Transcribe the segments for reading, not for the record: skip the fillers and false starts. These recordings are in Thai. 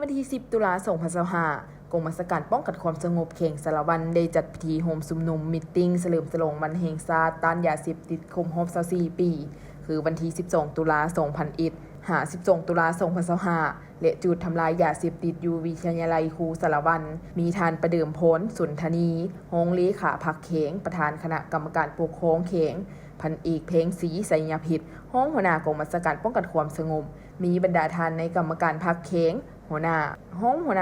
วันที่ 10 ตุลาคม 2025 กองบัญชาการป้องกันความสงบแห่งสารวัตรได้จัดพิธีโฮมชุมนุมมีตติ้งเฉลิมฉลองวันแห่งชาติต้านยาเสพติดครบรอบ24 ปี คือวันที่ 12 ตุลาคม 2001 หา 12 ตุลาคม 2025 และจุดทำลายยาเสพติดอยู่วิทยาลัยครูสารวัตรมีทานประเดิมพลสุนทนีฮงเลขาพักเขงประธานคณะกรรมการปกครองเขงพันเอกเพ็งศรีไสยพิษห้องหัวหน้ากองบัญชาการป้องกันความสงบมีบรรดาทานในกรรมการพักเขงหัวหน้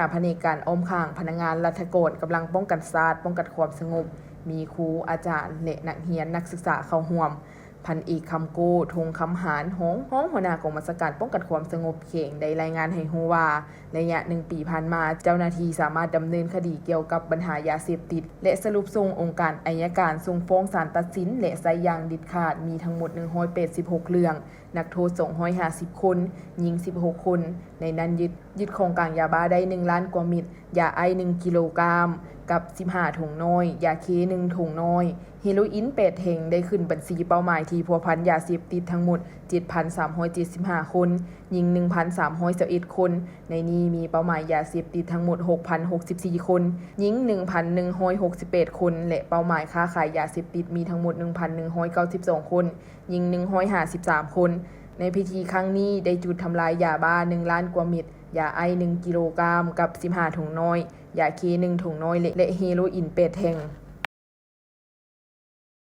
าแผนกการอมข้างพนักงานรัฐกรกำลังป้องกันศาสตร์ป้องกันความสงบมีครูอาจารย์และนักเรียนนักศึกษาเข้าร่วมพันเอกคำโกธงคำหารห้องหัวหน้ากองบัญชาการป้องกันความสงบเขงได้รายงานให้ฮู้ว่าระยะ1 ปีผ่านมาเจ้าหน้าที่สามารถดำเนินคดีเกี่ยวกับปัญหายาเสพติดและสรุปส่งองค์การอัยการส่งฟ้องศาลตัดสินและใช้อย่างเด็ดขาดมีทั้งหมด186เรื่องนักโทษ250คนหญิง16คนในนั้นยึดของกลางยาบ้าได้1ล้านกว่าเม็ดยาไอ1กิโลกรัมกับ15ถุงน้อยยาเค1ถุงน้อยเฮโรอีน8แห่งได้ขึ้นบัญชีเป้าหมายที่พัวพันยาเสพติดทั้งหมด 7,375 คนหญิง 1,321 คนในนี้มีเป้าหมายยาเสพติดทั้งหมด 6,064 คนหญิง 1,168 คนและเป้าหมายค้าขายยาเสพติดมีทั้งหมด 1,192 คนหญิง153 คนในพิธีครั้งนี้ได้จุดทำลายยาบ้า1ล้านกว่าเม็ดยาไอ1กิโลกรัมกับ15ถุงน้อยยาเค1ถุงน้อยและเฮโรอีน8แท่ง